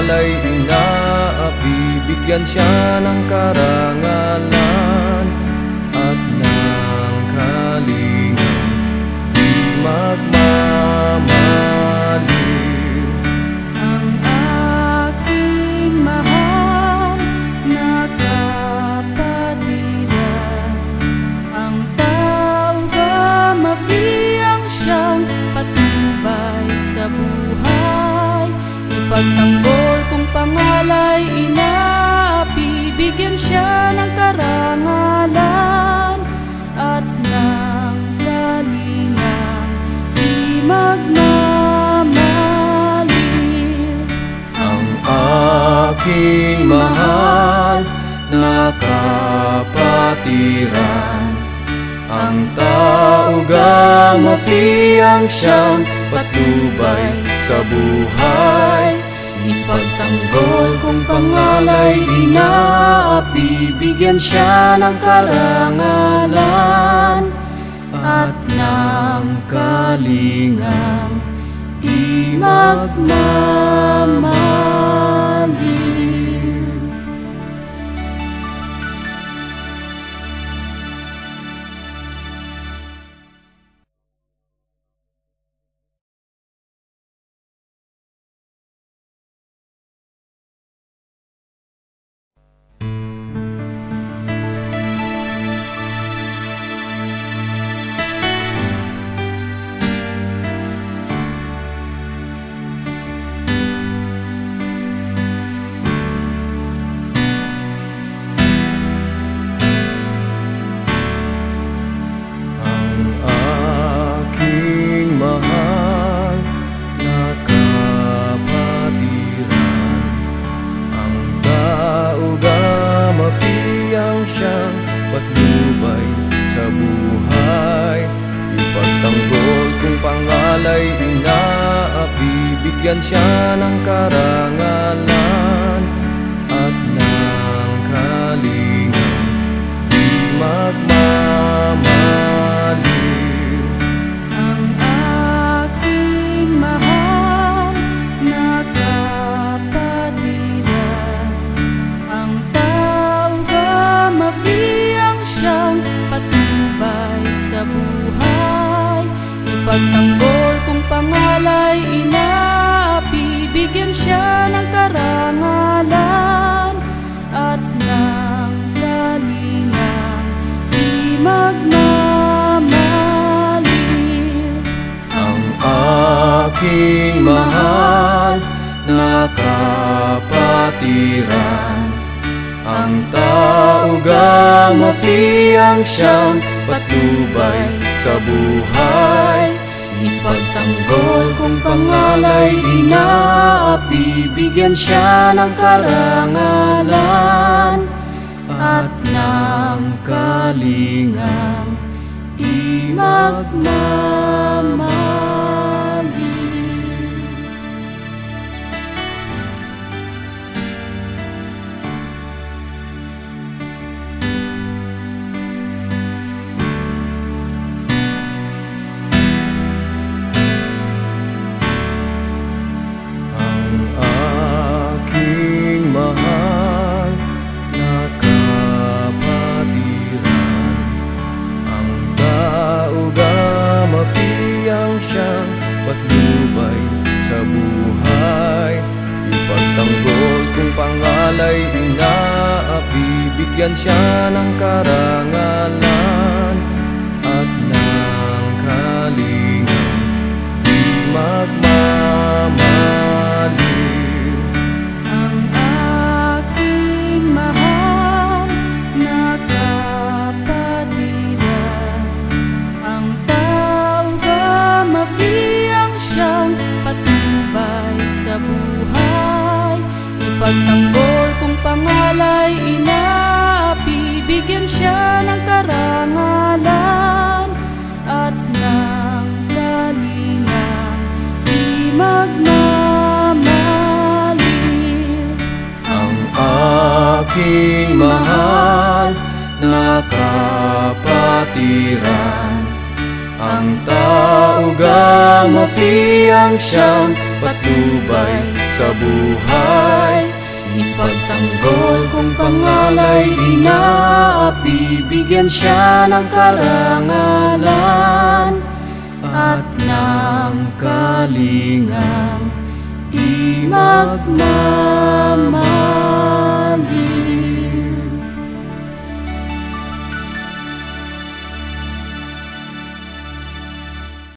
pangalay inaapi, bigyan siya ng karangalan at ng kalingang di magmamaliw. Ang aking mahal na kapatiran, ang tao gamafiyang siyang patnubay sa buhay. Ipagtanggol kung pangalay inaapi, bigyan siya ng karangalan at ng kalingang di magmamaliw. Ang aking mahal na kapatiran, ang tao gamafiyang siyang patnubay sa buhay. Ipagtanggol kung pangalay inaapi, bigyan siya ng karangalan at ng kalingang di magmamaliw. Patnubay sa buhay. Ipagtanggol kung pangalay inaapi, bigyan siya ng karangalan at ng kalingang di magmamaliw. Ang aking mahal na kapatiran, ang tao gamafiyang siyang patnubay sa buhay. Ipagtanggol kung pangalay inaapi, bigyan siya ng karangalan at ng kalingang di magmamaliw. Ang aking mahal na kapatiran, ang tao gamafiyang siyang patnubay sa buhay. Ipagtanggol kung pangalay inaapi, bigyan siya ng karangalan at ng kalingang di magmamaliw. Mahal na kapatiran, ang tao gamafiyang siyang patnubay sa buhay. Ipagtanggol kung pangalay inaapi, bigyan siya ng karangalan at ng kalingang di magmamaliw. Ipagtanggol kung pangalay inaapi, bigyan siya ng karangalan at ng kalingang di magmamaliw. Ang aking mahal na kapatiran, ang tao gamafiyang siyang patnubay sa buhay. Ipagtanggol kung pangalay inaapi, bigyan siya ng karangalan at ng kalingang di magmamali.